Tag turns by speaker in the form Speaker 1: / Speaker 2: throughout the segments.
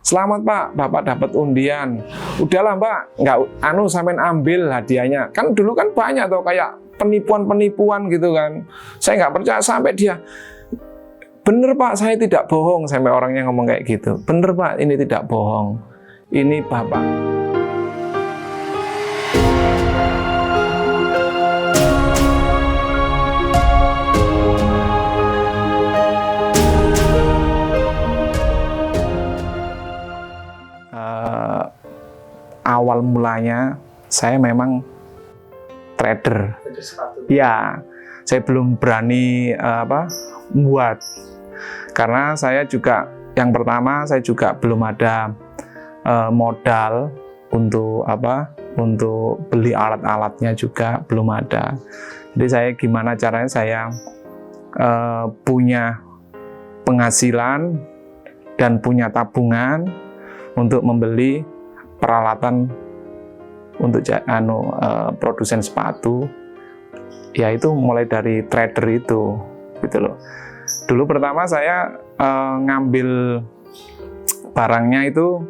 Speaker 1: selamat Pak, Bapak dapat undian. Udahlah Mbak, nggak sampean ambil hadiahnya. Kan dulu kan banyak tuh kayak penipuan-penipuan gitu kan. Saya nggak percaya sampai dia, bener Pak, saya tidak bohong, sampai orangnya ngomong kayak gitu. Bener Pak, ini tidak bohong. Ini Bapak. Awal mulanya saya memang trader. Ya, saya belum berani buat. Karena saya juga yang pertama saya juga belum ada modal untuk untuk beli alat-alatnya juga belum ada. Jadi saya gimana caranya saya punya penghasilan dan punya tabungan untuk membeli peralatan untuk produsen sepatu, yaitu mulai dari trader itu, gitu loh. Dulu pertama saya ngambil barangnya itu,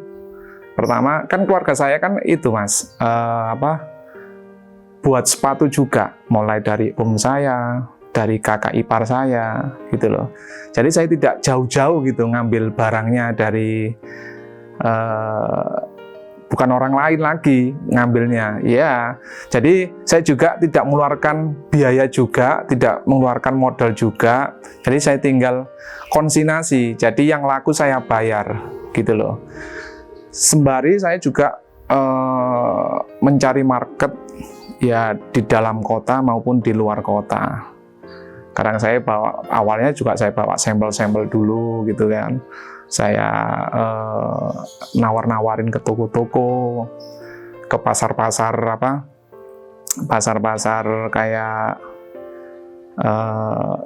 Speaker 1: pertama kan keluarga saya kan itu Mas, buat sepatu juga, mulai dari om saya, dari kakak ipar saya, gitu loh. Jadi saya tidak jauh-jauh gitu ngambil barangnya dari bukan orang lain lagi ngambilnya, ya. Jadi saya juga tidak mengeluarkan biaya juga, tidak mengeluarkan modal juga. Jadi saya tinggal konsignasi. Jadi yang laku saya bayar, gitu loh. Sembari saya juga mencari market ya di dalam kota maupun di luar kota. Kadang saya awalnya juga saya bawa sampel-sampel dulu, gitu kan. Saya nawar-nawarin ke toko-toko, ke pasar-pasar pasar-pasar kayak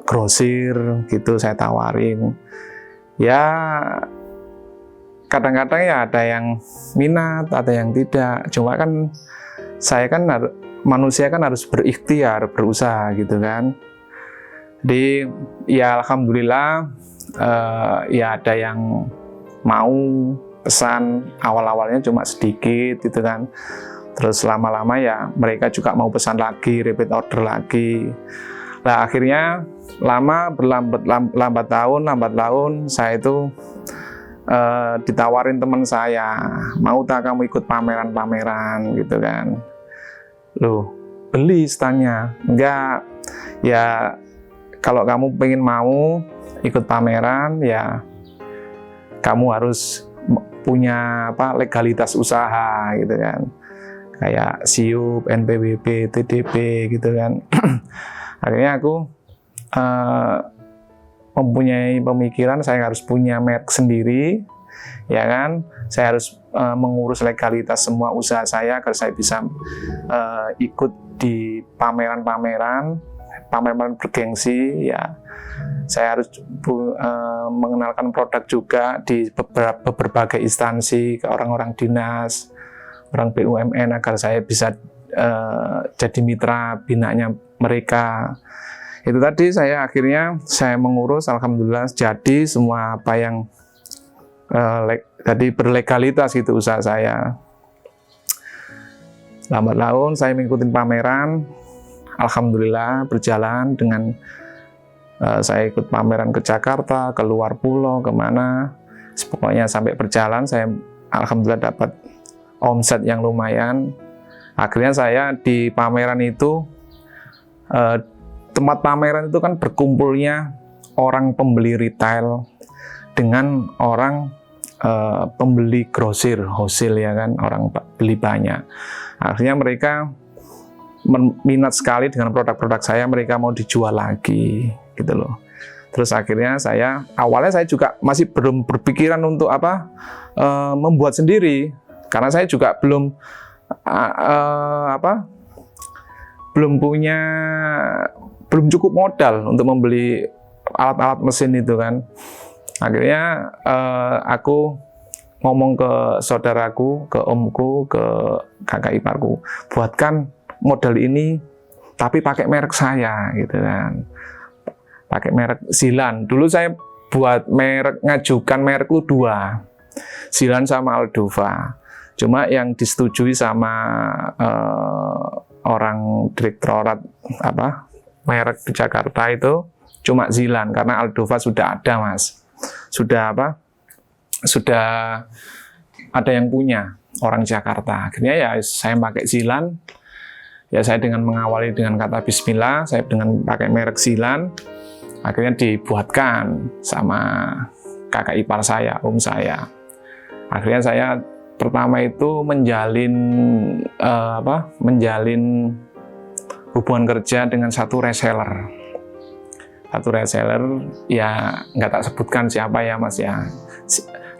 Speaker 1: grosir gitu saya tawarin. Ya kadang-kadang ya ada yang minat, ada yang tidak. Cuma kan saya kan manusia kan harus berikhtiar, berusaha gitu kan. Jadi ya alhamdulillah ya ada yang mau pesan, awal-awalnya cuma sedikit gitu kan, terus lama-lama ya mereka juga mau pesan lagi, repeat order lagi. Nah akhirnya lambat tahun saya itu ditawarin teman saya, mau tak kamu ikut pameran-pameran gitu kan. Loh, beli standnya? Enggak, ya kalau kamu pengen mau ikut pameran ya kamu harus punya legalitas usaha gitu kan, kayak SIUP, NPWP, TDP gitu kan. Akhirnya aku mempunyai pemikiran saya harus punya merek sendiri, ya kan. Saya harus mengurus legalitas semua usaha saya agar saya bisa ikut di pameran bergengsi ya. Saya harus mengenalkan produk juga di berbagai instansi, ke orang-orang dinas, orang BUMN, agar saya bisa jadi mitra binanya mereka. Itu tadi saya akhirnya saya mengurus, alhamdulillah jadi semua apa yang tadi berlegalitas gitu usaha saya. Lambat laun saya mengikuti pameran, alhamdulillah berjalan dengan saya ikut pameran ke Jakarta, ke luar pulau, kemana. Pokoknya sampai berjalan, saya alhamdulillah dapat omset yang lumayan. Akhirnya saya di pameran itu, tempat pameran itu kan berkumpulnya orang pembeli retail dengan orang pembeli grosir, wholesale ya kan, orang beli banyak. Akhirnya mereka minat sekali dengan produk-produk saya, mereka mau dijual lagi gitu loh. Terus akhirnya awalnya saya juga masih belum berpikiran untuk membuat sendiri, karena saya juga belum cukup modal untuk membeli alat-alat mesin itu kan. Akhirnya aku ngomong ke saudaraku, ke omku, ke kakak iparku, buatkan model ini tapi pakai merek saya gitu kan, pakai merek Zilan. Dulu saya buat merek, ngajukan merekku 2, Zilan sama Aldova. Cuma yang disetujui sama orang direktorat merek di Jakarta itu cuma Zilan, karena Aldova sudah ada, Mas. Sudah ada yang punya orang Jakarta. Akhirnya ya saya pakai Zilan. Ya saya dengan mengawali dengan kata bismillah, saya dengan pakai merek Zilan, akhirnya dibuatkan sama kakak ipar saya, om saya. Akhirnya saya pertama itu menjalin hubungan kerja dengan satu reseller. Satu reseller, ya nggak tak sebutkan siapa ya Mas ya.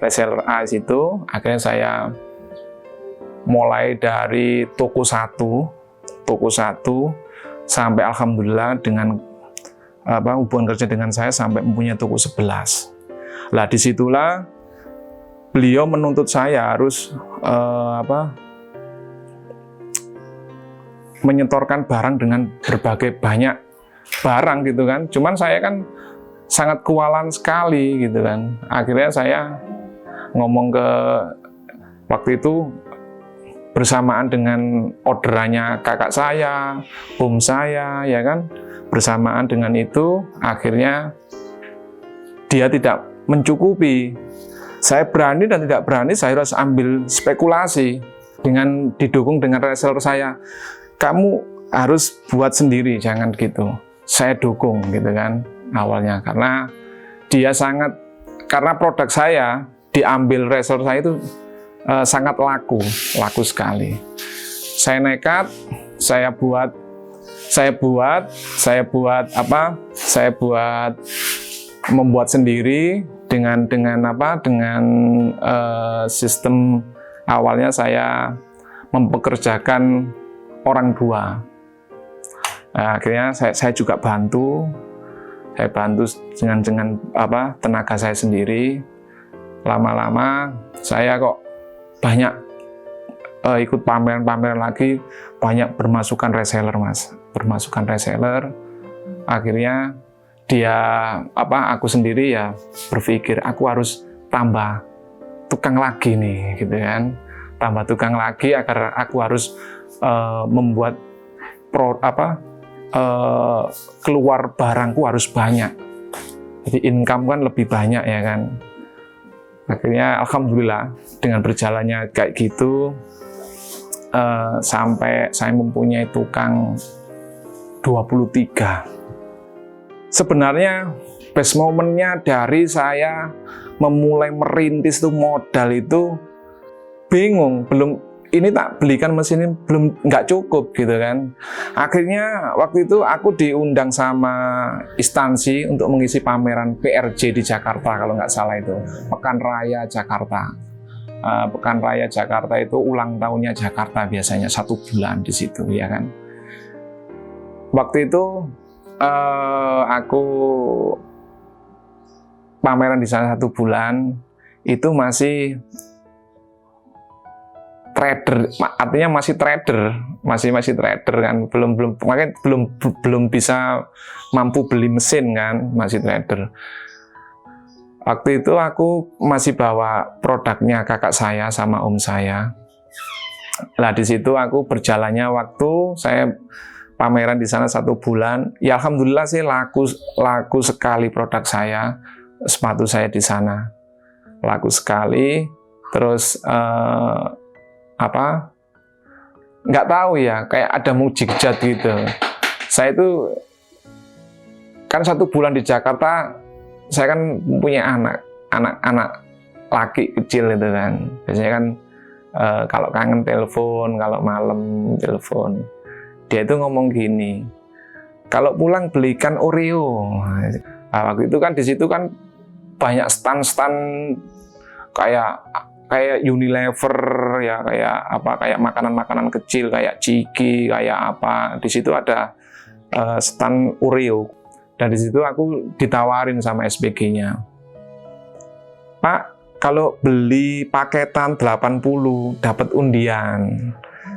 Speaker 1: Reseller A itu, akhirnya saya mulai dari toko satu sampai alhamdulillah dengan hubungan kerja dengan saya sampai mempunyai toko 11. Lah disitulah beliau menuntut saya harus menyetorkan barang dengan berbagai banyak barang gitu kan. Cuman saya kan sangat kewalan sekali gitu kan. Akhirnya saya ngomong ke waktu itu bersamaan dengan orderannya kakak saya, om saya, ya kan. Bersamaan dengan itu, akhirnya dia tidak mencukupi. Saya berani dan tidak berani, saya harus ambil spekulasi dengan didukung dengan reseller saya. Kamu harus buat sendiri, jangan gitu. Saya dukung gitu kan awalnya, karena karena produk saya diambil reseller saya itu sangat laku sekali. Saya nekat, saya buat membuat sendiri dengan sistem awalnya saya mempekerjakan orang tua. Nah, akhirnya saya juga bantu dengan tenaga saya sendiri. Lama-lama saya kok banyak ikut pameran-pameran lagi, banyak bermasukan reseller, Mas. Bermasukan reseller. Akhirnya aku sendiri ya berpikir aku harus tambah tukang lagi nih, gitu kan. Tambah tukang lagi agar aku harus membuat keluar barangku harus banyak. Jadi income kan lebih banyak ya kan. Akhirnya alhamdulillah dengan berjalannya kayak gitu sampai saya mempunyai tukang 23. Sebenarnya best momennya dari saya memulai merintis itu modal itu bingung, ini tak belikan mesin ini nggak cukup gitu kan. Akhirnya waktu itu aku diundang sama instansi untuk mengisi pameran PRJ di Jakarta kalau nggak salah itu, Pekan Raya Jakarta. Pekan Raya Jakarta itu ulang tahunnya Jakarta biasanya 1 bulan di situ ya kan. Waktu itu aku pameran di sana 1 bulan itu masih trader, artinya masih trader kan, belum bisa mampu beli mesin kan, masih trader. Waktu itu aku masih bawa produknya kakak saya sama om saya. Lah di situ aku berjalannya waktu saya pameran di sana 1 bulan, ya alhamdulillah sih laku sekali produk saya, sepatu saya di sana laku sekali. Terus nggak tahu ya, kayak ada mukjizat gitu. Saya itu kan 1 bulan di Jakarta, saya kan punya anak laki kecil itu kan. Biasanya kan kalau kangen telepon, kalau malam telepon. Dia itu ngomong gini, kalau pulang belikan Oreo. Nah, waktu itu kan di situ kan banyak stand-stand kayak Unilever ya, kayak makanan-makanan kecil kayak Ciki, kayak apa. Di situ ada stand Oreo. Dan di situ aku ditawarin sama SPG-nya. Pak, kalau beli paketan 80 dapat undian.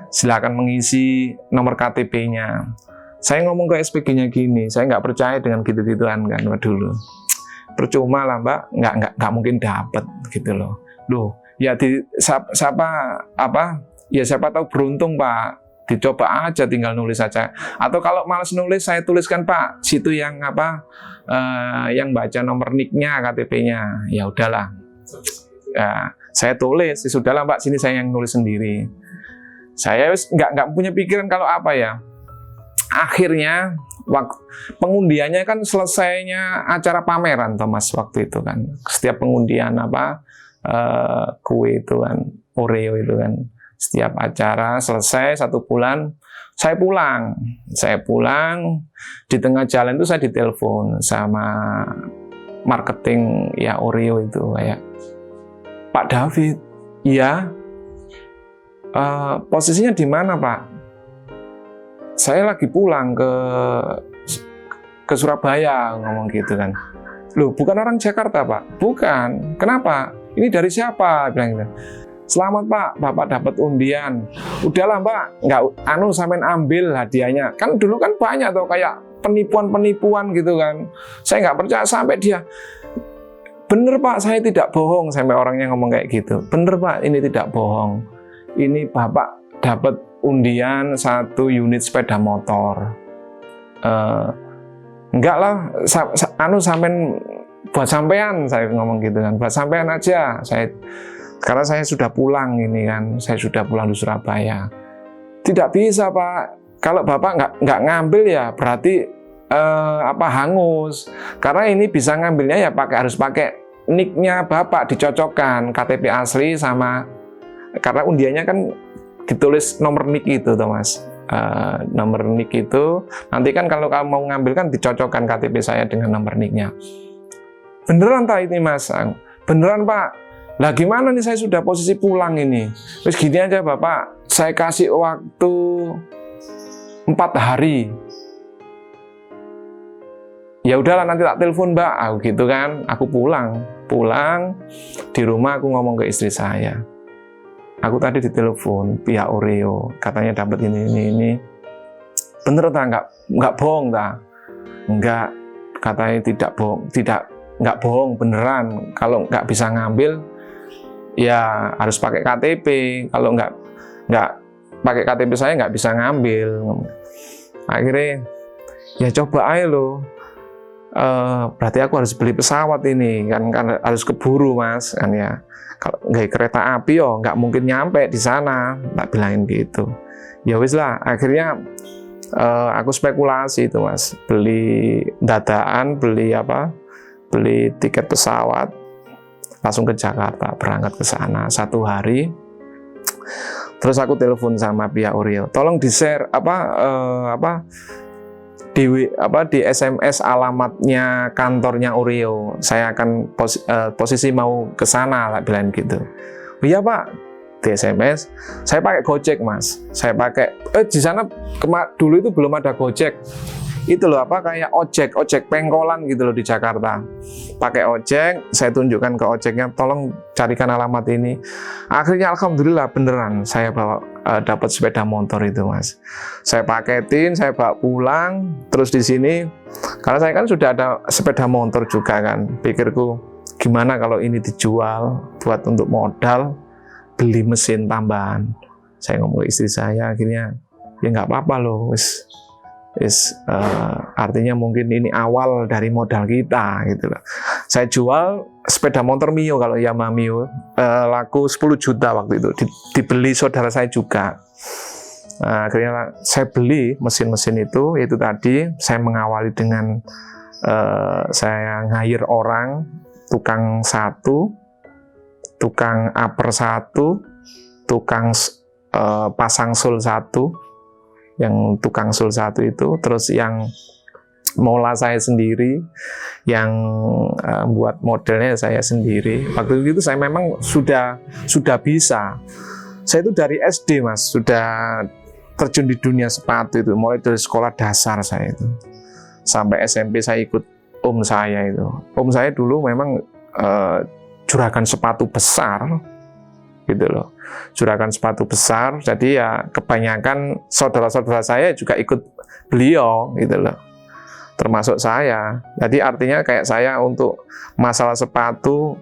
Speaker 1: Silakan mengisi nomor KTP-nya. Saya ngomong ke SPG-nya gini, saya nggak percaya dengan gitu-gituan kan dulu. Percuma lah Mbak, nggak mungkin dapat gitu loh. Loh, ya siapa tahu beruntung Pak. Dicoba aja, tinggal nulis saja. Atau kalau malas nulis, saya tuliskan Pak, situ yang yang baca nomor NIK-nya, KTP-nya. Ya udahlah. Ya, saya tulis, ya sudahlah Pak, sini saya yang nulis sendiri. Saya nggak punya pikiran kalau apa ya. Akhirnya pengundiannya kan selesainya acara pameran Thomas waktu itu kan. Setiap pengundian kue itu kan, Oreo itu kan. Setiap acara selesai 1 bulan, saya pulang. Di tengah jalan itu saya ditelepon sama marketing ya Oreo itu kayak, Pak David, iya, posisinya di mana Pak? Saya lagi pulang ke Surabaya, ngomong gitu kan. Loh, bukan orang Jakarta Pak? Bukan. Kenapa? Ini dari siapa? Bilang gitu. Selamat Pak, Bapak dapat undian. Udahlah Mbak, nggak sampean ambil hadiahnya. Kan dulu kan banyak tuh kayak penipuan gitu kan. Saya nggak percaya sampai dia, bener Pak, saya tidak bohong. Sampai orangnya ngomong kayak gitu. Bener Pak, ini tidak bohong. Ini Bapak dapat undian 1 unit sepeda motor. Enggak lah, sampean buat sampean, saya ngomong gitu kan. Buat sampean aja, karena saya sudah pulang ini kan, saya sudah pulang di Surabaya. Tidak bisa Pak, kalau Bapak nggak ngambil ya berarti hangus. Karena ini bisa ngambilnya ya harus pakai NIK-nya Bapak, dicocokkan KTP asli sama, karena undiannya kan ditulis nomor NIK itu Thomas. Nomor NIK itu nanti kan kalau kamu mau ngambil kan dicocokkan KTP saya dengan nomor NIK-nya. Beneran tak ini Mas? Beneran Pak. Lah gimana nih, saya sudah posisi pulang ini. Terus gini aja Bapak, saya kasih waktu 4 hari. Ya udahlah nanti tak telepon Mbak, aku gitu kan. Aku pulang di rumah aku ngomong ke istri saya. Aku tadi ditelepon pihak Oreo, katanya dapat ini. Bener tak? Nggak bohong tak? Enggak, katanya tidak bohong, nggak bohong beneran. Kalau nggak bisa ngambil, ya harus pakai KTP. Kalau nggak pakai KTP saya nggak bisa ngambil. Akhirnya ya coba aja loh. Berarti aku harus beli pesawat ini kan harus keburu Mas kan ya. Kalau nggak kereta api nggak mungkin nyampe di sana. Tak bilangin gitu. Ya wis lah. Akhirnya aku spekulasi itu Mas. Beli dadaan, beli tiket pesawat. Langsung ke Jakarta, berangkat ke sana 1 hari. Terus aku telepon sama pihak Oreo, tolong di-share di SMS alamatnya kantornya Oreo. Saya akan posisi mau ke sana, tak bilang gitu. Oh iya Pak, di SMS. Saya pakai Gojek Mas. Saya pakai di sana dulu itu belum ada Gojek. Itu loh kayak ojek pengkolan gitu loh di Jakarta. Pakai ojek, saya tunjukkan ke ojeknya, tolong carikan alamat ini. Akhirnya alhamdulillah beneran saya dapat sepeda motor itu Mas. Saya paketin, saya bawa pulang. Terus di sini, karena saya kan sudah ada sepeda motor juga kan, pikirku gimana kalau ini dijual buat untuk modal beli mesin tambahan. Saya ngomong ke istri saya, akhirnya ya nggak apa-apa loh, artinya mungkin ini awal dari modal kita gitu loh. Saya jual sepeda motor Mio, kalau Yamaha Mio laku 10 juta waktu itu, dibeli saudara saya juga. Akhirnya saya beli mesin-mesin itu tadi saya mengawali dengan saya hire orang, tukang 1, tukang upper 1, tukang pasang sul 1, yang tukang sul 1 itu, terus yang mola saya sendiri, yang buat modelnya saya sendiri. Waktu itu saya memang sudah bisa. Saya itu dari SD Mas, sudah terjun di dunia sepatu itu, mulai dari sekolah dasar saya itu. Sampai SMP saya ikut om saya itu. Om saya dulu memang juragan sepatu besar, gitu loh, juragan sepatu besar. Jadi ya kebanyakan saudara-saudara saya juga ikut beliau gitu loh, termasuk saya. Jadi artinya kayak saya untuk masalah sepatu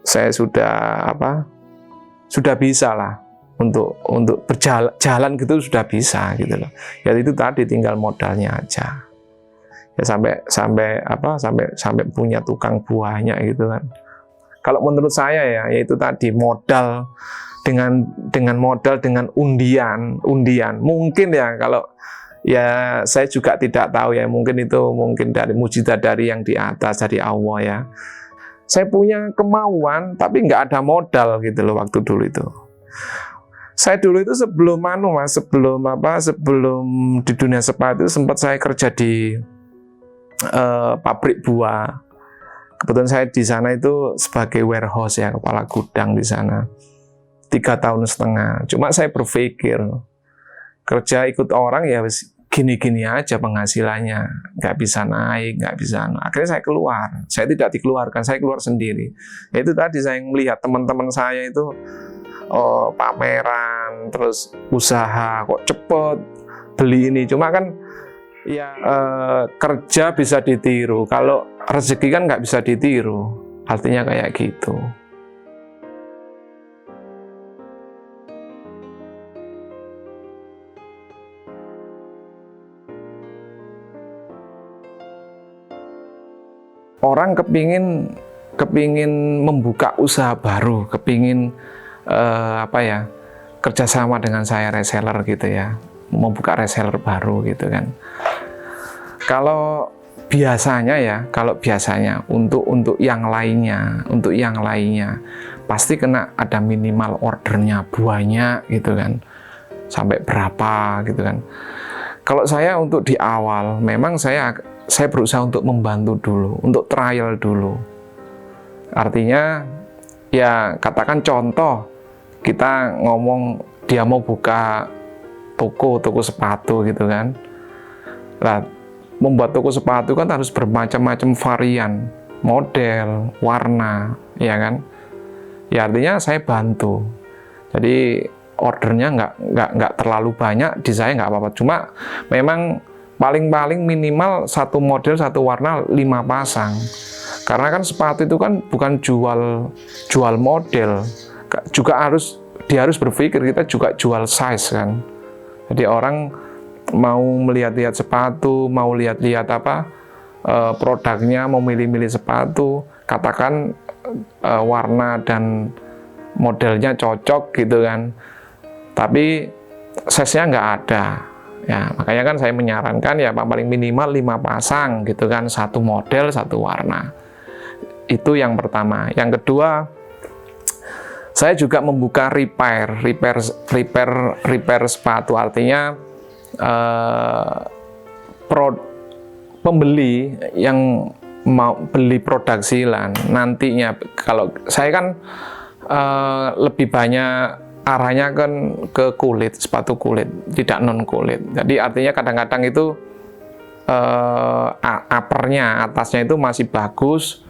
Speaker 1: saya sudah sudah bisa lah untuk berjalan gitu, sudah bisa gitu loh. Ya itu tadi tinggal modalnya aja. Ya sampai punya tukang buahnya gitu kan. Kalau menurut saya ya, yaitu tadi modal dengan modal dengan undian mungkin ya, kalau ya saya juga tidak tahu ya, mungkin dari mujizat dari yang di atas, dari Allah ya. Saya punya kemauan tapi nggak ada modal gitu loh waktu dulu itu. Saya dulu itu sebelum di dunia sepatu sempat saya kerja di pabrik buah. Kebetulan saya di sana itu sebagai warehouse ya, kepala gudang di sana 3,5 tahun. Cuma saya berpikir kerja ikut orang ya gini-gini aja penghasilannya, nggak bisa naik, nggak bisa. Akhirnya saya keluar. Saya tidak dikeluarkan, saya keluar sendiri. Ya, itu tadi saya melihat teman-teman saya itu pameran, terus usaha kok cepet beli ini. Cuma kan ya kerja bisa ditiru, kalau rezeki kan nggak bisa ditiru. Artinya kayak gitu. Orang kepingin membuka usaha baru, kepingin kerjasama dengan saya reseller gitu ya, membuka reseller baru gitu kan. Kalau biasanya untuk yang lainnya pasti kena ada minimal ordernya banyak gitu kan, sampai berapa gitu kan. Kalau saya untuk di awal memang saya berusaha untuk membantu dulu, untuk trial dulu. Artinya ya katakan contoh, kita ngomong dia mau buka toko sepatu gitu kan. Nah, membuat toko sepatu kan harus bermacam-macam varian, model, warna, ya kan. Ya artinya saya bantu. Jadi ordernya nggak terlalu banyak, di saya nggak apa-apa. Cuma memang paling minimal satu model, satu warna 5 pasang. Karena kan sepatu itu kan bukan jual model, juga dia harus berpikir kita juga jual size kan. Jadi orang mau melihat-lihat sepatu, mau lihat-lihat produknya, mau milih-milih sepatu, katakan warna dan modelnya cocok gitu kan. Tapi size-nya nggak ada. Ya, makanya kan saya menyarankan ya paling minimal 5 pasang gitu kan, satu model, satu warna. Itu yang pertama. Yang kedua, saya juga membuka repair sepatu, artinya pembeli yang mau beli produk Silan nantinya, kalau saya kan lebih banyak arahnya kan ke kulit, sepatu kulit, tidak non kulit. Jadi artinya kadang-kadang itu uppernya, atasnya itu masih bagus,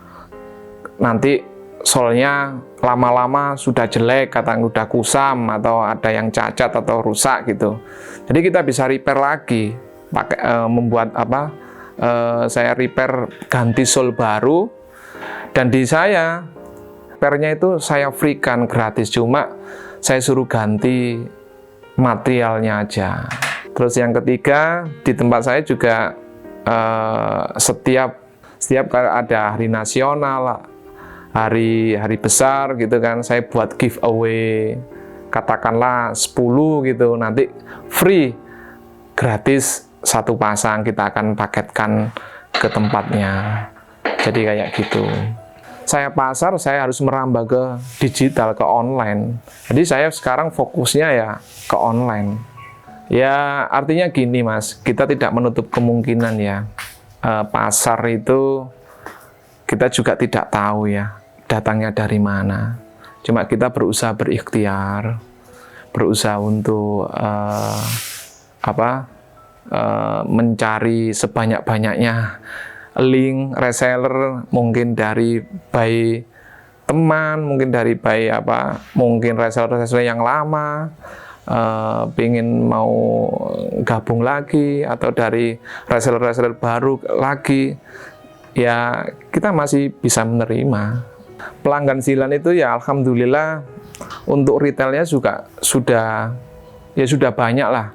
Speaker 1: nanti solnya lama-lama sudah jelek, kadang udah kusam atau ada yang cacat atau rusak gitu. Jadi kita bisa repair lagi, pakai saya repair, ganti sol baru, dan di saya repairnya itu saya freekan gratis, cuma saya suruh ganti materialnya aja. Terus yang ketiga, di tempat saya juga setiap kali ada hari nasional, hari besar gitu kan, saya buat giveaway, katakanlah 10 gitu, nanti free, gratis satu pasang, kita akan paketkan ke tempatnya. Jadi kayak gitu. Saya pasar, saya harus merambah ke digital, ke online. Jadi saya sekarang fokusnya ya ke online. Ya artinya gini Mas, kita tidak menutup kemungkinan ya, pasar itu kita juga tidak tahu ya datangnya dari mana. Cuma kita berusaha berikhtiar, berusaha untuk mencari sebanyak-banyaknya link reseller, mungkin dari by teman, mungkin dari by mungkin reseller yang lama pengen mau gabung lagi, atau dari reseller baru lagi, ya kita masih bisa menerima. Pelanggan Silan itu ya alhamdulillah Untuk retailnya juga sudah banyak lah,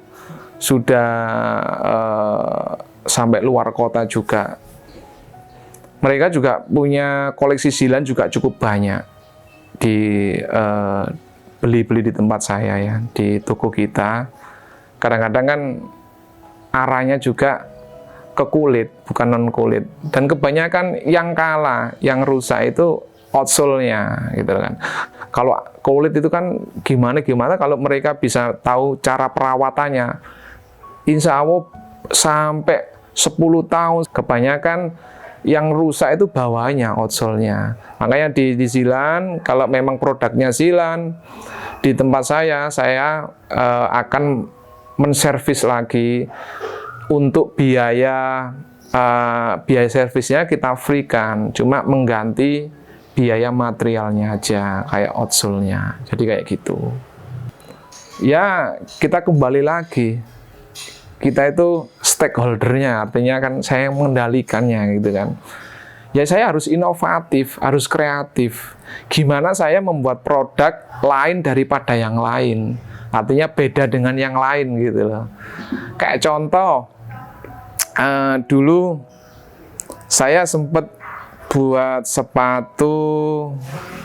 Speaker 1: sudah sampai luar kota juga. Mereka juga punya koleksi Zilan juga cukup banyak di beli di tempat saya ya, di toko kita. Kadang-kadang kan arahnya juga ke kulit, bukan non kulit. Dan kebanyakan yang kalah, yang rusak itu outsole-nya gitu kan. Kalau kulit itu kan gimana kalau mereka bisa tahu cara perawatannya, insya Allah sampai 10 tahun. Kebanyakan yang rusak itu bawahnya, outsole-nya. Makanya di Zilan, kalau memang produknya Zilan, di tempat saya akan menservis lagi. Untuk biaya servisnya kita free-kan, cuma mengganti biaya materialnya aja, kayak outsole-nya. Jadi kayak gitu. Ya, kita kembali lagi. Kita itu stakeholder-nya, artinya kan saya mengendalikannya gitu kan. Ya saya harus inovatif, harus kreatif. Gimana saya membuat produk lain daripada yang lain. Artinya beda dengan yang lain gitu loh. Kayak contoh, dulu saya sempat buat sepatu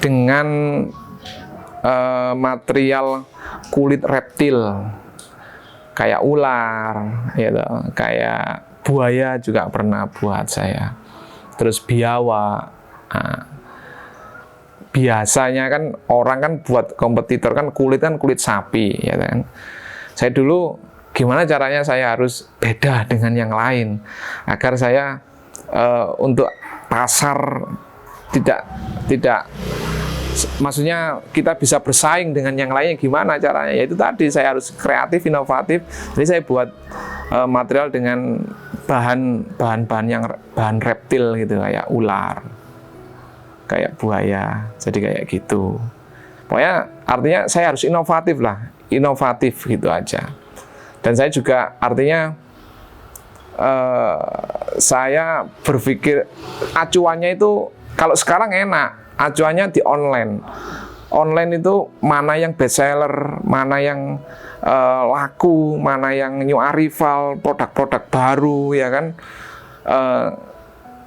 Speaker 1: dengan material kulit reptil. Kayak ular, gitu. Kayak buaya juga pernah buat saya. Terus biawak. Nah, biasanya kan orang kan buat kompetitor kan kulit sapi, ya kan. Saya dulu gimana caranya saya harus beda dengan yang lain agar saya untuk pasar tidak maksudnya kita bisa bersaing dengan yang lainnya. Gimana caranya? Yaitu tadi saya harus kreatif, inovatif. Jadi saya buat material dengan bahan reptil gitu, kayak ular, kayak buaya. Jadi kayak gitu. Pokoknya artinya saya harus inovatif lah, inovatif gitu aja. Dan saya juga artinya saya berpikir acuannya itu kalau sekarang enak. Acuannya di online. Online itu mana yang best seller, mana yang laku, mana yang new arrival, produk-produk baru, ya kan.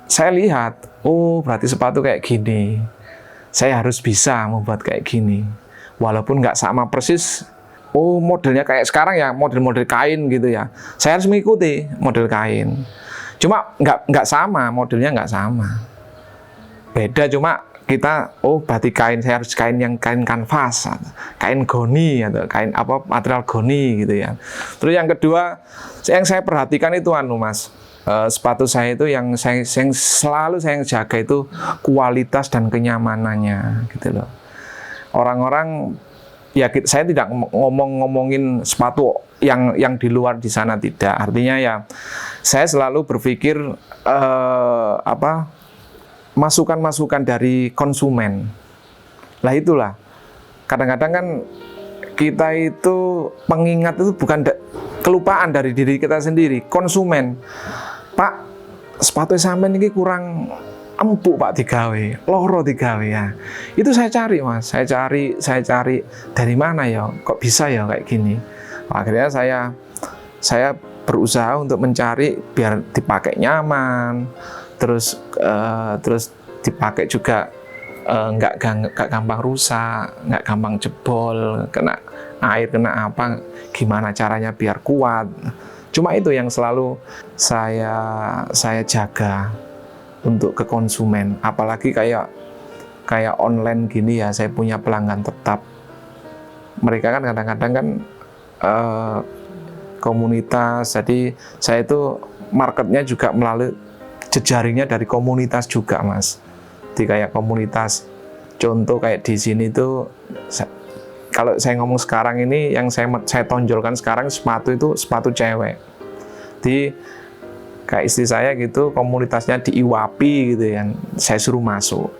Speaker 1: Saya lihat, oh berarti sepatu kayak gini. Saya harus bisa membuat kayak gini. Walaupun nggak sama persis, oh modelnya kayak sekarang ya, model-model kain gitu ya. Saya harus mengikuti model kain. Cuma nggak sama, modelnya nggak sama. Beda cuma kita, oh berarti kain, saya harus kain yang kain kanvas, kain goni atau kain apa material goni gitu ya. Terus yang kedua, yang saya perhatikan itu Mas, sepatu saya itu yang selalu saya jaga itu kualitas dan kenyamanannya gitu loh. Orang-orang ya saya tidak ngomongin sepatu yang di luar di sana, tidak. Artinya ya saya selalu berpikir masukan-masukan dari konsumen. Lah itulah. Kadang-kadang kan kita itu pengingat itu bukan kelupaan dari diri kita sendiri, konsumen. Pak, sepatu sampean ini kurang empuk Pak digawe, loro digawe ya. Itu saya cari Mas, saya cari dari mana ya, kok bisa ya kayak gini. Akhirnya saya berusaha untuk mencari biar dipakai nyaman. Terus dipakai juga nggak gampang rusak, nggak gampang jebol, kena air, kena apa, gimana caranya biar kuat. Cuma itu yang selalu saya jaga untuk ke konsumen. Apalagi kayak online gini ya, saya punya pelanggan tetap. Mereka kan kadang-kadang kan komunitas, jadi saya itu marketnya juga melalui jejaringnya dari komunitas juga Mas. Di kayak komunitas, contoh kayak di sini tuh, kalau saya ngomong sekarang ini yang saya tonjolkan sekarang sepatu itu sepatu cewek. Di kayak istri saya gitu, komunitasnya di IWAPI gitu ya, saya suruh masuk.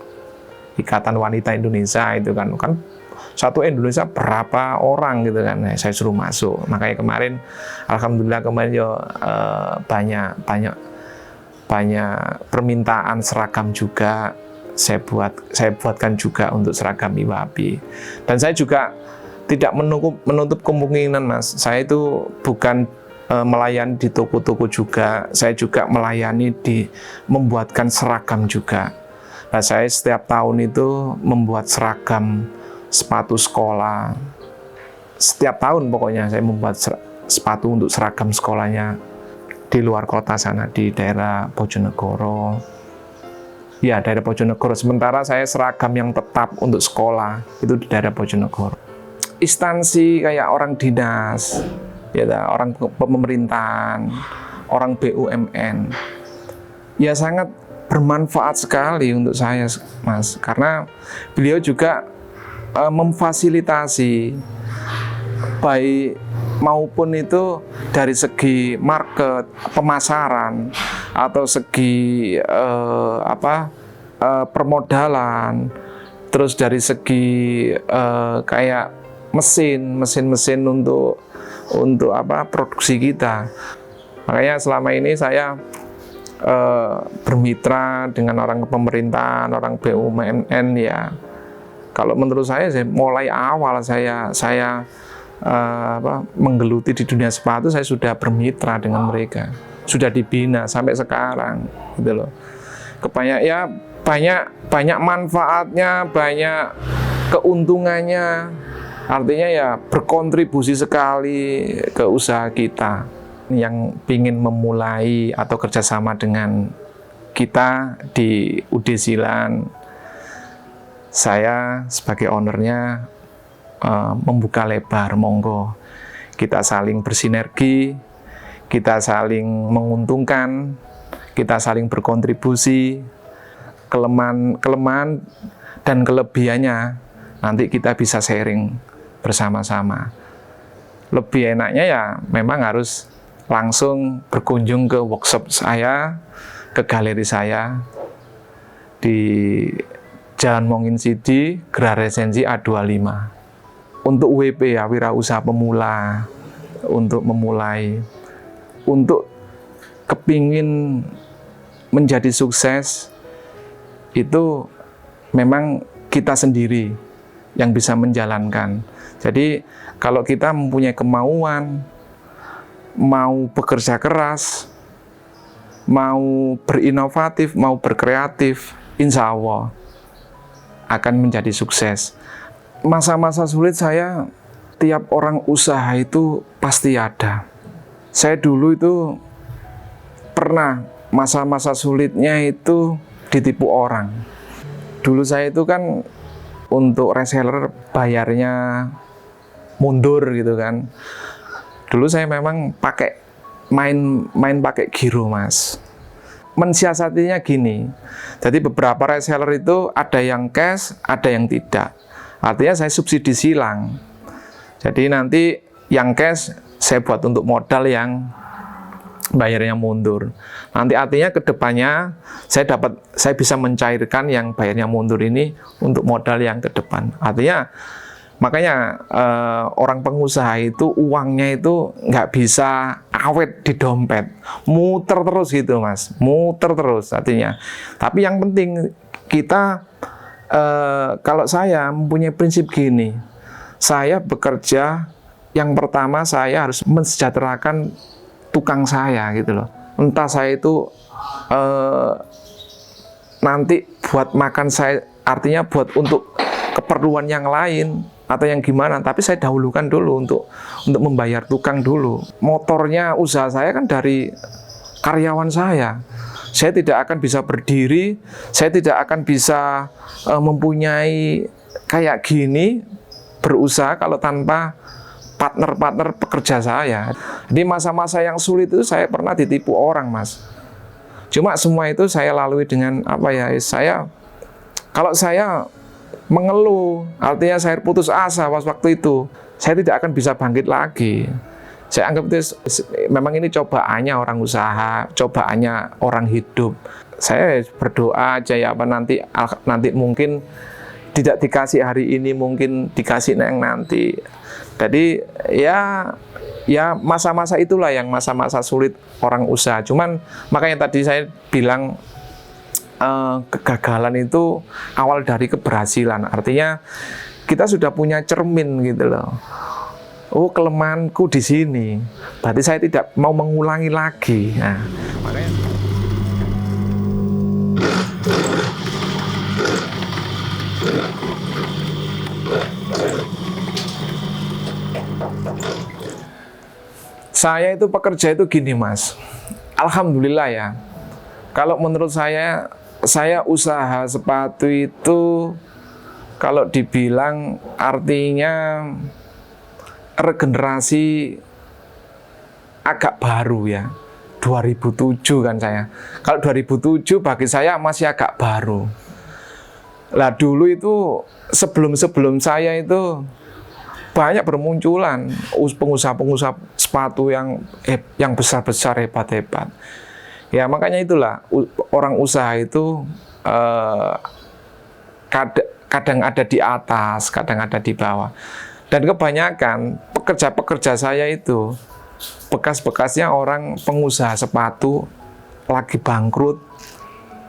Speaker 1: Ikatan Wanita Indonesia itu kan satu Indonesia berapa orang gitu kan, saya suruh masuk. Makanya kemarin alhamdulillah ya banyak permintaan seragam juga. saya buatkan juga untuk seragam IWABI. Dan saya juga tidak menutup kemungkinan, Mas. Saya itu bukan melayani di toko-toko juga, saya juga melayani membuatkan seragam juga. Nah, saya setiap tahun itu membuat seragam sepatu sekolah. Setiap tahun pokoknya saya membuat sepatu untuk seragam sekolahnya di luar kota sana, di daerah Bojonegoro. Ya, daerah Bojonegoro. Sementara saya seragam yang tetap untuk sekolah itu di daerah Bojonegoro. Instansi kayak orang dinas, ya, orang pemerintahan, orang BUMN, ya sangat bermanfaat sekali untuk saya, Mas, karena beliau juga memfasilitasi baik maupun itu dari segi market, pemasaran, atau segi permodalan, terus dari segi kayak mesin untuk produksi kita. Makanya selama ini saya bermitra dengan orang pemerintahan, orang BUMN, ya. Kalau menurut saya mulai awal saya menggeluti di dunia sepatu, saya sudah bermitra dengan mereka, sudah dibina sampai sekarang, gitu loh. Banyak manfaatnya, banyak keuntungannya. Artinya ya berkontribusi sekali ke usaha kita. Yang ingin memulai atau kerjasama dengan kita di UD Silan, saya sebagai ownernya membuka lebar, monggo. Kita saling bersinergi, kita saling menguntungkan, kita saling berkontribusi. Kelemahan dan kelebihannya nanti kita bisa sharing bersama-sama. Lebih enaknya ya memang harus langsung berkunjung ke workshop saya, ke galeri saya di Jalan Mongin Sidi, Gerah Resensi A25. Untuk WP ya, wirausaha pemula, untuk memulai, untuk kepingin menjadi sukses, itu memang kita sendiri yang bisa menjalankan. Jadi kalau kita mempunyai kemauan, mau bekerja keras, mau berinovatif, mau berkreatif, insya Allah akan menjadi sukses. Masa-masa sulit saya, tiap orang usaha itu pasti ada. Saya dulu itu pernah masa-masa sulitnya itu ditipu orang. Dulu saya itu kan untuk reseller bayarnya mundur gitu kan. Dulu saya memang main pakai giro, Mas. Mensiasatinya gini. Jadi beberapa reseller itu ada yang cash, ada yang tidak. Artinya saya subsidi silang. Jadi nanti yang cash saya buat untuk modal yang bayarnya mundur. Nanti artinya ke depannya saya bisa mencairkan yang bayarnya mundur ini untuk modal yang ke depan. Artinya makanya orang pengusaha itu uangnya itu nggak bisa awet di dompet, muter terus gitu, Mas, muter terus artinya. Tapi yang penting kita kalau saya mempunyai prinsip gini, saya bekerja yang pertama saya harus mensejahterakan tukang saya gitu loh. Entah saya itu nanti buat makan saya, artinya buat untuk keperluan yang lain atau yang gimana, tapi saya dahulukan dulu untuk membayar tukang dulu. Motornya usaha saya kan dari karyawan saya. Saya tidak akan bisa berdiri, saya tidak akan bisa mempunyai kayak gini berusaha kalau tanpa partner-partner pekerja saya. Di masa-masa yang sulit itu saya pernah ditipu orang, Mas. Cuma semua itu saya lalui dengan kalau saya mengeluh, artinya saya putus asa waktu itu, saya tidak akan bisa bangkit lagi. Saya anggap itu memang ini cobaannya orang usaha, cobaannya orang hidup. Saya berdoa aja ya, nanti mungkin tidak dikasih hari ini, mungkin dikasih yang nanti. Jadi ya masa-masa itulah yang masa-masa sulit orang usaha. Cuman makanya tadi saya bilang kegagalan itu awal dari keberhasilan. Artinya kita sudah punya cermin gitu loh. Oh, kelemahanku di sini. Berarti saya tidak mau mengulangi lagi. Nah, makanya saya itu pekerja itu gini, Mas. Alhamdulillah ya. Kalau menurut saya usaha sepatu itu kalau dibilang artinya regenerasi agak baru ya. 2007 kan saya. Kalau 2007 bagi saya masih agak baru. Lah dulu itu sebelum saya itu banyak bermunculan pengusaha-pengusaha sepatu yang besar-besar, hebat-hebat. Ya makanya itulah orang usaha itu kadang ada di atas, kadang ada di bawah. Dan kebanyakan pekerja-pekerja saya itu bekas-bekasnya orang pengusaha sepatu lagi bangkrut,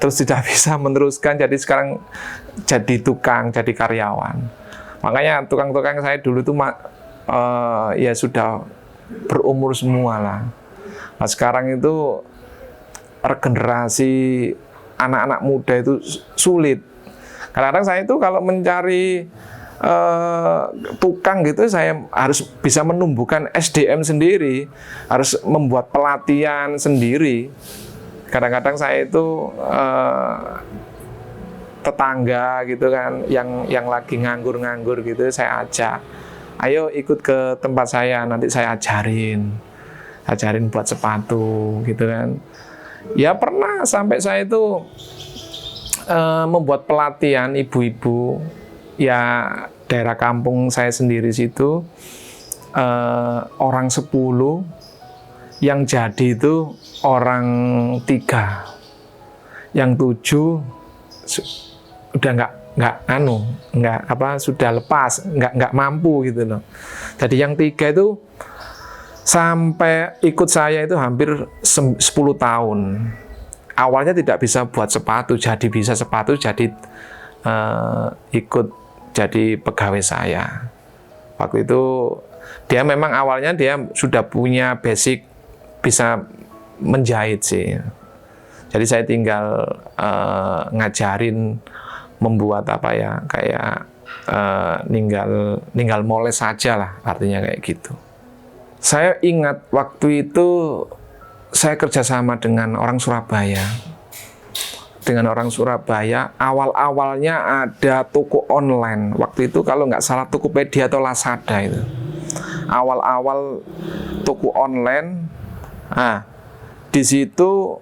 Speaker 1: terus tidak bisa meneruskan, jadi sekarang jadi tukang, jadi karyawan. Makanya tukang-tukang saya dulu tuh ya sudah berumur semua lah. Nah, sekarang itu regenerasi anak-anak muda itu sulit. Kadang-kadang saya itu kalau mencari tukang gitu, saya harus bisa menumbuhkan SDM sendiri, harus membuat pelatihan sendiri. Kadang-kadang saya itu tetangga gitu kan, yang lagi nganggur gitu, saya ajak, ayo ikut ke tempat saya, nanti saya ajarin buat sepatu gitu kan. Ya pernah sampai saya itu membuat pelatihan ibu-ibu ya, daerah kampung saya sendiri situ, orang 10, yang jadi itu orang 3, yang 7 udah sudah lepas, nggak mampu gitu loh. Jadi yang 3 itu sampai ikut saya itu hampir 10 tahun. Awalnya tidak bisa buat sepatu, jadi bisa sepatu, jadi ikut jadi pegawai saya. Waktu itu dia memang awalnya dia sudah punya basic bisa menjahit sih. Jadi saya tinggal ngajarin membuat apa ya, kayak tinggal moles saja lah, artinya kayak gitu. Saya ingat waktu itu saya kerjasama dengan orang Surabaya. Awal-awalnya ada toko online. Waktu itu kalau nggak salah Tokopedia atau Lazada itu. Awal-awal toko online. Nah, di situ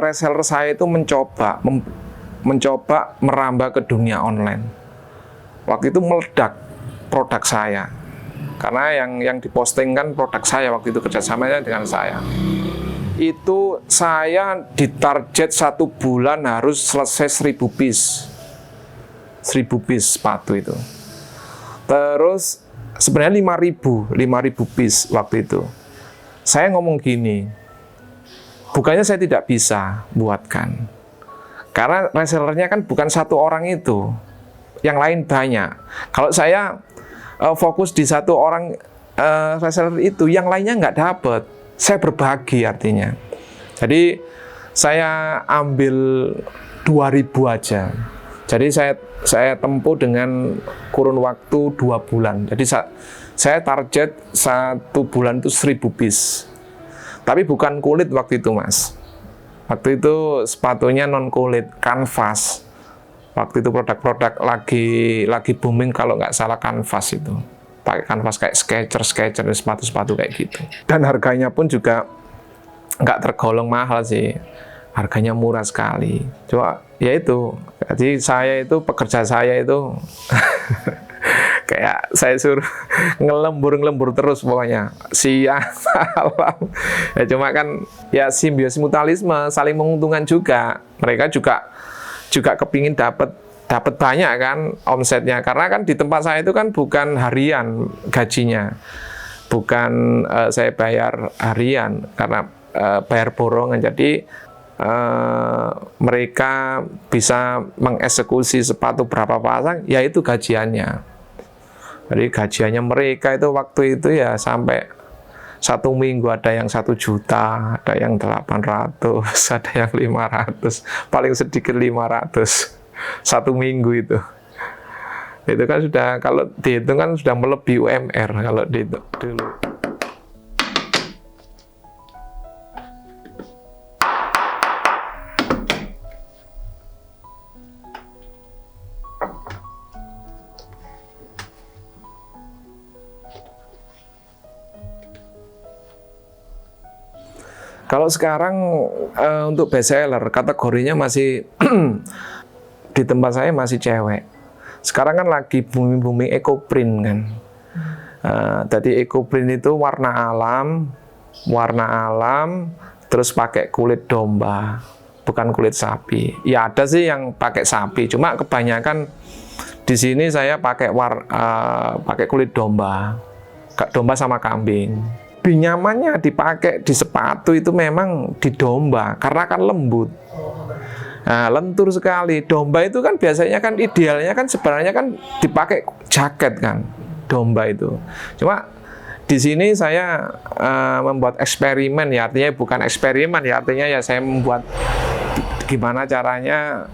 Speaker 1: reseller saya itu mencoba merambah ke dunia online. Waktu itu meledak produk saya. Karena yang diposting kan produk saya, waktu itu kerjasamanya dengan saya. Itu saya ditarget 1 bulan harus selesai 1000 piece. 1000 piece sepatu itu. Terus sebenarnya 5.000 piece waktu itu. Saya ngomong gini, bukannya saya tidak bisa buatkan. Karena resellernya kan bukan 1 orang itu. Yang lain banyak. Kalau saya fokus di 1 orang reseller itu, yang lainnya nggak dapat. Saya berbagi artinya. Jadi saya ambil 2.000 aja. Jadi saya tempuh dengan kurun waktu 2 bulan. Jadi saya target 1 bulan itu 1000 piece. Tapi bukan kulit waktu itu, Mas. Waktu itu sepatunya non kulit, kanvas. Waktu itu produk-produk lagi booming kalau nggak salah kanvas itu. Pakai kanvas kayak Skechers, sepatu-sepatu kayak gitu. Dan harganya pun juga nggak tergolong mahal sih. Harganya murah sekali. Cuma ya itu. Jadi pekerja saya itu kayak saya suruh ngelembur terus pokoknya. Siang, malam. Ya cuma kan ya simbiosis mutualisme, saling menguntungkan juga. Mereka juga kepingin dapat banyak kan omsetnya, karena kan di tempat saya itu kan bukan harian gajinya, bukan saya bayar harian karena bayar borongan. Jadi mereka bisa mengeksekusi sepatu berapa pasang, ya itu gajiannya. Jadi gajiannya mereka itu waktu itu ya sampai 1 minggu ada yang 1 juta, ada yang 800, ada yang 500, paling sedikit 500 1 minggu itu. Itu kan sudah, kalau dihitung kan sudah melebihi UMR kalau dihitung dulu. Kalau sekarang untuk bestseller kategorinya masih di tempat saya masih cewek. Sekarang kan lagi booming ecoprint kan. Jadi ecoprint itu warna alam, terus pakai kulit domba, bukan kulit sapi. Ya ada sih yang pakai sapi, cuma kebanyakan di sini saya pakai kulit domba sama kambing. Lebih nyamannya dipakai di sepatu itu memang di domba karena kan lembut. Nah, lentur sekali. Domba itu kan biasanya kan idealnya kan sebenarnya kan dipakai jaket kan, domba itu. Cuma di sini saya membuat eksperimen, ya artinya bukan eksperimen, ya artinya ya saya membuat gimana caranya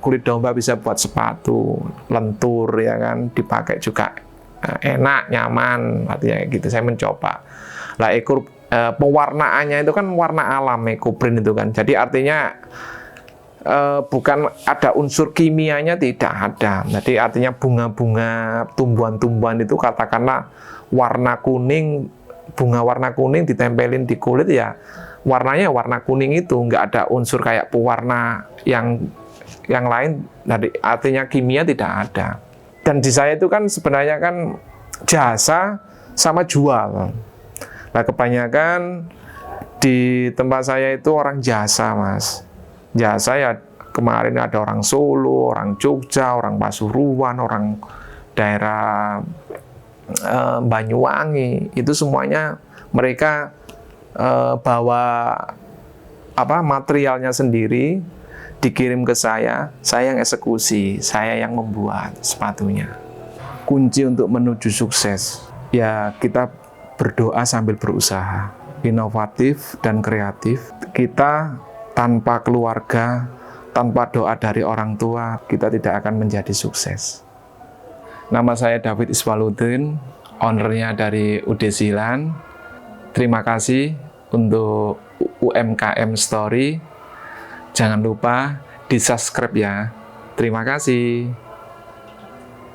Speaker 1: kulit domba bisa buat sepatu lentur ya kan, dipakai juga enak, nyaman, artinya gitu. Saya mencoba. Lah pewarnaannya itu kan warna alam ecoprint itu kan. Jadi artinya bukan ada unsur kimianya, tidak ada. Jadi artinya bunga-bunga, tumbuhan-tumbuhan itu katakanlah warna kuning, bunga warna kuning ditempelin di kulit ya warnanya warna kuning itu, nggak ada unsur kayak pewarna yang lain. Jadi artinya kimia tidak ada. Dan di saya itu kan sebenarnya kan jasa sama jual. Nah kebanyakan di tempat saya itu orang jasa mas. Jasa ya kemarin ada orang Solo, orang Jogja, orang Pasuruan, orang daerah Banyuwangi. Itu semuanya mereka bawa materialnya sendiri, dikirim ke saya yang eksekusi, saya yang membuat sepatunya. Kunci untuk menuju sukses, ya kita berdoa sambil berusaha, inovatif dan kreatif. Kita tanpa keluarga, tanpa doa dari orang tua, kita tidak akan menjadi sukses. Nama saya David Iswaluddin, ownernya dari Udesilan. Terima kasih untuk UMKM Story. Jangan lupa di-subscribe ya. Terima kasih.